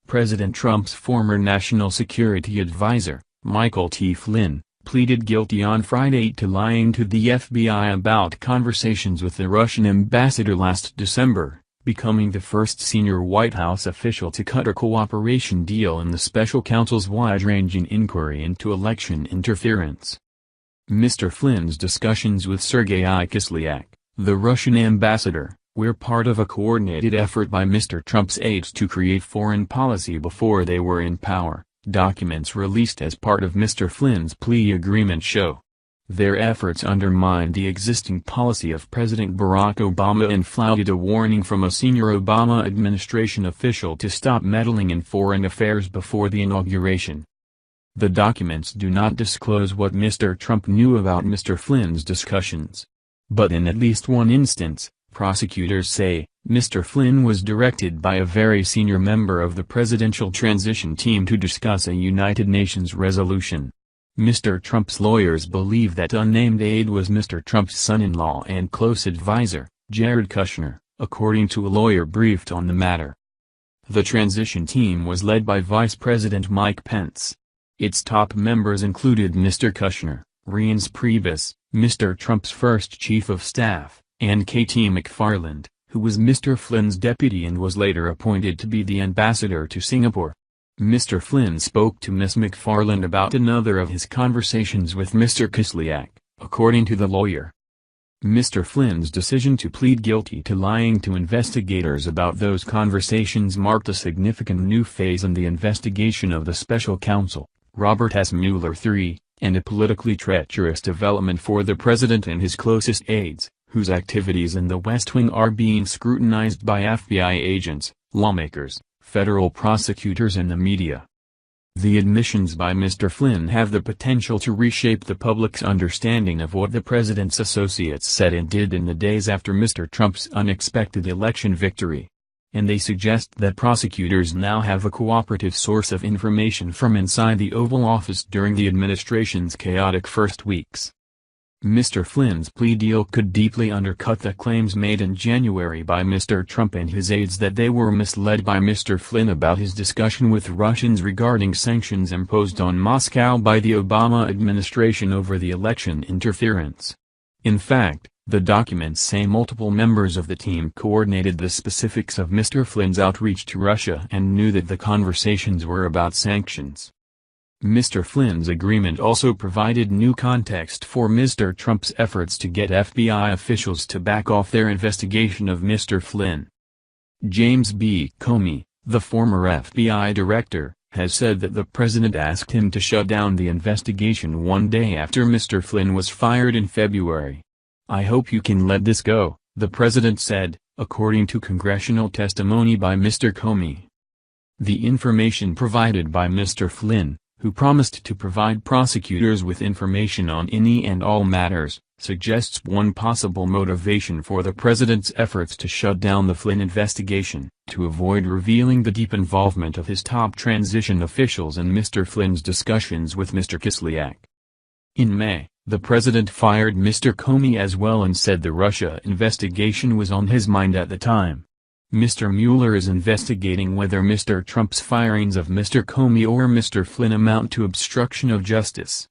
President Trump's former national security advisor, Michael T. Flynn, pleaded guilty on Friday to lying to the FBI about conversations with the Russian ambassador last December, becoming the first senior White House official to cut a cooperation deal in the special counsel's wide-ranging inquiry into election interference. Mr. Flynn's discussions with Sergei Kislyak, the Russian ambassador, were part of a coordinated effort by Mr. Trump's aides to create foreign policy before they were in power, documents released as part of Mr. Flynn's plea agreement show. Their efforts undermined the existing policy of President Barack Obama and flouted a warning from a senior Obama administration official to stop meddling in foreign affairs before the inauguration. The documents do not disclose what Mr. Trump knew about Mr. Flynn's discussions. But in at least one instance, prosecutors say, Mr. Flynn was directed by a very senior member of the presidential transition team to discuss a United Nations resolution. Mr. Trump's lawyers believe that unnamed aide was Mr. Trump's son-in-law and close advisor, Jared Kushner, according to a lawyer briefed on the matter. The transition team was led by Vice President Mike Pence. Its top members included Mr. Kushner, Reince Priebus, Mr. Trump's first chief of staff, and Katie McFarland, who was Mr. Flynn's deputy and was later appointed to be the ambassador to Singapore. Mr. Flynn spoke to Ms. McFarland about another of his conversations with Mr. Kislyak, according to the lawyer. Mr. Flynn's decision to plead guilty to lying to investigators about those conversations marked a significant new phase in the investigation of the special counsel, Robert S. Mueller III, and a politically treacherous development for the president and his closest aides, whose activities in the West Wing are being scrutinized by FBI agents, lawmakers, federal prosecutors and the media. The admissions by Mr. Flynn have the potential to reshape the public's understanding of what the president's associates said and did in the days after Mr. Trump's unexpected election victory. And they suggest that prosecutors now have a cooperative source of information from inside the Oval Office during the administration's chaotic first weeks. Mr. Flynn's plea deal could deeply undercut the claims made in January by Mr. Trump and his aides that they were misled by Mr. Flynn about his discussion with Russians regarding sanctions imposed on Moscow by the Obama administration over the election interference. In fact, the documents say multiple members of the team coordinated the specifics of Mr. Flynn's outreach to Russia and knew that the conversations were about sanctions. Mr. Flynn's agreement also provided new context for Mr. Trump's efforts to get FBI officials to back off their investigation of Mr. Flynn. James B. Comey, the former FBI director, has said that the president asked him to shut down the investigation one day after Mr. Flynn was fired in February. "I hope you can let this go," the president said, according to congressional testimony by Mr. Comey. The information provided by Mr. Flynn, who promised to provide prosecutors with information on any and all matters, suggests one possible motivation for the president's efforts to shut down the Flynn investigation, to avoid revealing the deep involvement of his top transition officials in Mr. Flynn's discussions with Mr. Kislyak. In May, the president fired Mr. Comey as well and said the Russia investigation was on his mind at the time. Mr. Mueller is investigating whether Mr. Trump's firings of Mr. Comey or Mr. Flynn amount to obstruction of justice.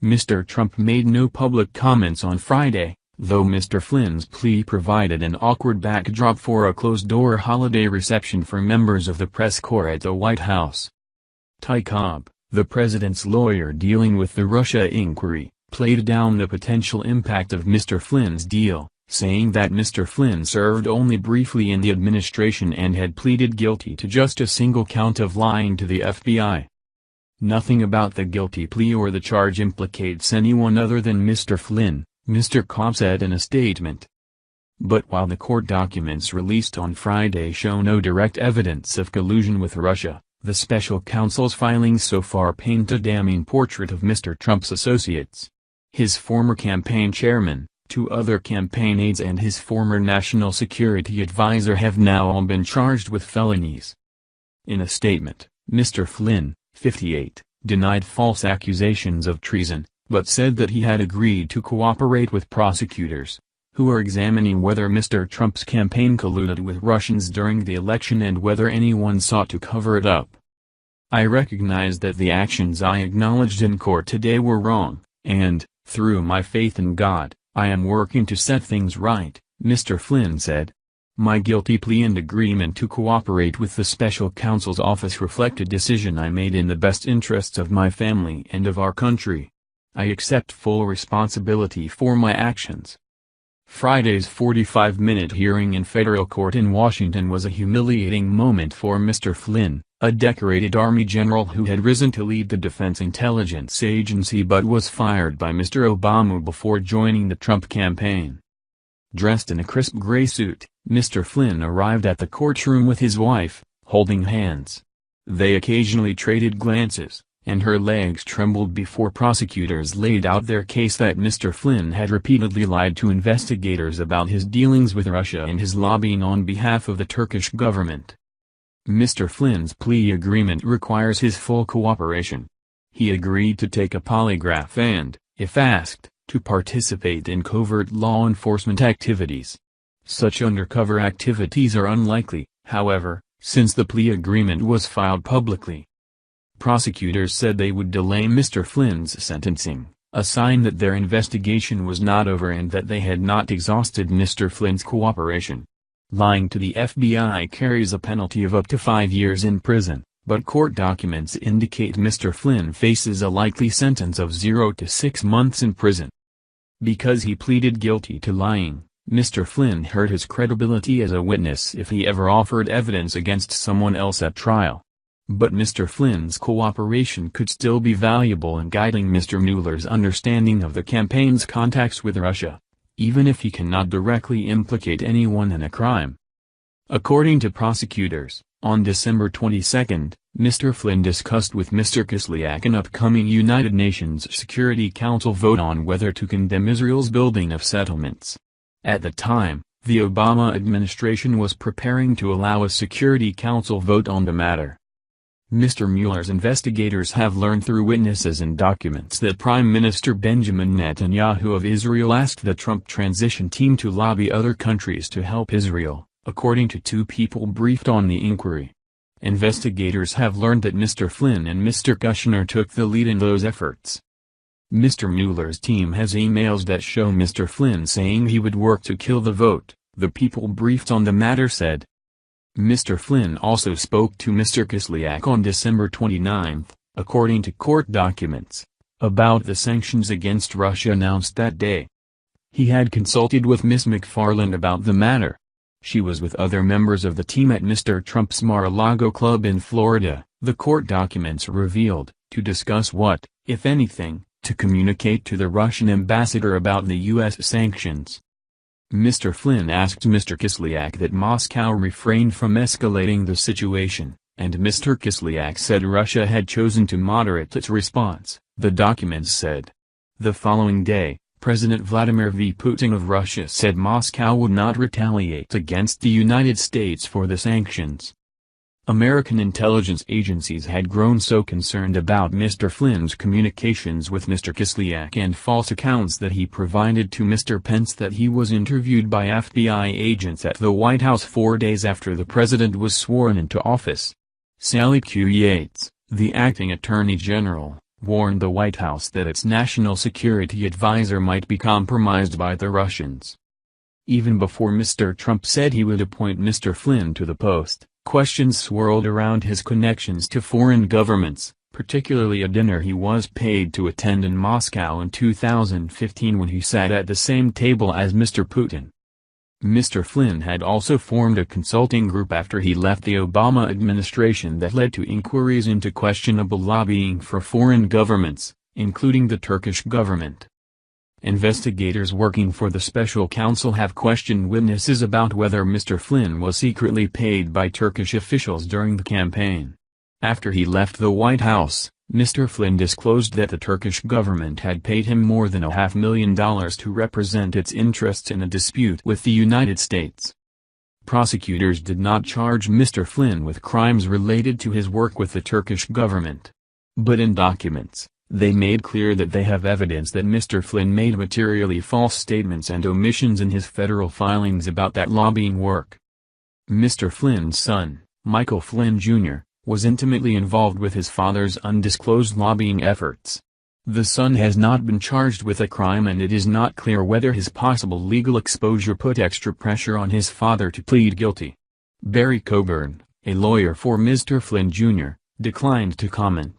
Mr. Trump made no public comments on Friday, though Mr. Flynn's plea provided an awkward backdrop for a closed-door holiday reception for members of the press corps at the White House. Ty Cobb, the president's lawyer dealing with the Russia inquiry, played down the potential impact of Mr. Flynn's deal, saying that Mr. Flynn served only briefly in the administration and had pleaded guilty to just a single count of lying to the FBI. Nothing about the guilty plea or the charge implicates anyone other than Mr. Flynn, Mr. Cobb said in a statement. But while the court documents released on Friday show no direct evidence of collusion with Russia, the special counsel's filings so far paint a damning portrait of Mr. Trump's associates. His former campaign chairman, 2 other campaign aides and his former national security advisor have now all been charged with felonies. In a statement, Mr. Flynn, 58, denied false accusations of treason, but said that he had agreed to cooperate with prosecutors. who are examining whether Mr. Trump's campaign colluded with Russians during the election and whether anyone sought to cover it up. I recognize that the actions I acknowledged in court today were wrong, and, through my faith in God, I am working to set things right, Mr. Flynn said. My guilty plea and agreement to cooperate with the special counsel's office reflect a decision I made in the best interests of my family and of our country. I accept full responsibility for my actions. Friday's 45-minute hearing in federal court in Washington was a humiliating moment for Mr. Flynn, a decorated Army general who had risen to lead the Defense Intelligence Agency but was fired by Mr. Obama before joining the Trump campaign. Dressed in a crisp gray suit, Mr. Flynn arrived at the courtroom with his wife, holding hands. They occasionally traded glances, and her legs trembled before prosecutors laid out their case that Mr. Flynn had repeatedly lied to investigators about his dealings with Russia and his lobbying on behalf of the Turkish government. Mr. Flynn's plea agreement requires his full cooperation. He agreed to take a polygraph and, if asked, to participate in covert law enforcement activities. Such undercover activities are unlikely, however, since the plea agreement was filed publicly. Prosecutors said they would delay Mr. Flynn's sentencing, a sign that their investigation was not over and that they had not exhausted Mr. Flynn's cooperation. Lying to the FBI carries a penalty of up to 5 years in prison, but court documents indicate Mr. Flynn faces a likely sentence of 0 to 6 months in prison. Because he pleaded guilty to lying, Mr. Flynn hurt his credibility as a witness if he ever offered evidence against someone else at trial. But Mr. Flynn's cooperation could still be valuable in guiding Mr. Mueller's understanding of the campaign's contacts with Russia, even if he cannot directly implicate anyone in a crime. According to prosecutors, on December 22, Mr. Flynn discussed with Mr. Kislyak an upcoming United Nations Security Council vote on whether to condemn Israel's building of settlements. At the time, the Obama administration was preparing to allow a Security Council vote on the matter. Mr. Mueller's investigators have learned through witnesses and documents that Prime Minister Benjamin Netanyahu of Israel asked the Trump transition team to lobby other countries to help Israel, according to 2 people briefed on the inquiry. Investigators have learned that Mr. Flynn and Mr. Kushner took the lead in those efforts. Mr. Mueller's team has emails that show Mr. Flynn saying he would work to kill the vote, the people briefed on the matter said. Mr. Flynn also spoke to Mr. Kislyak on December 29, according to court documents, about the sanctions against Russia announced that day. He had consulted with Ms. McFarland about the matter. She was with other members of the team at Mr. Trump's Mar-a-Lago club in Florida, the court documents revealed, to discuss what, if anything, to communicate to the Russian ambassador about the U.S. sanctions. Mr. Flynn asked Mr. Kislyak that Moscow refrain from escalating the situation, and Mr. Kislyak said Russia had chosen to moderate its response, the documents said. The following day, President Vladimir Putin of Russia said Moscow would not retaliate against the United States for the sanctions. American intelligence agencies had grown so concerned about Mr. Flynn's communications with Mr. Kislyak and false accounts that he provided to Mr. Pence that he was interviewed by FBI agents at the White House 4 days after the president was sworn into office. Sally Q. Yates, the acting attorney general, warned the White House that its national security advisor might be compromised by the Russians. Even before Mr. Trump said he would appoint Mr. Flynn to the post, questions swirled around his connections to foreign governments, particularly a dinner he was paid to attend in Moscow in 2015 when he sat at the same table as Mr. Putin. Mr. Flynn had also formed a consulting group after he left the Obama administration that led to inquiries into questionable lobbying for foreign governments, including the Turkish government. Investigators working for the special counsel have questioned witnesses about whether Mr. Flynn was secretly paid by Turkish officials during the campaign. After he left the White House, Mr. Flynn disclosed that the Turkish government had paid him more than $500,000 to represent its interests in a dispute with the United States. Prosecutors did not charge Mr. Flynn with crimes related to his work with the Turkish government. But in documents, They made clear that they have evidence that Mr. Flynn made materially false statements and omissions in his federal filings about that lobbying work. Mr. Flynn's son, Michael Flynn Jr., was intimately involved with his father's undisclosed lobbying efforts. The son has not been charged with a crime, and it is not clear whether his possible legal exposure put extra pressure on his father to plead guilty. Barry Coburn, a lawyer for Mr. Flynn Jr., declined to comment.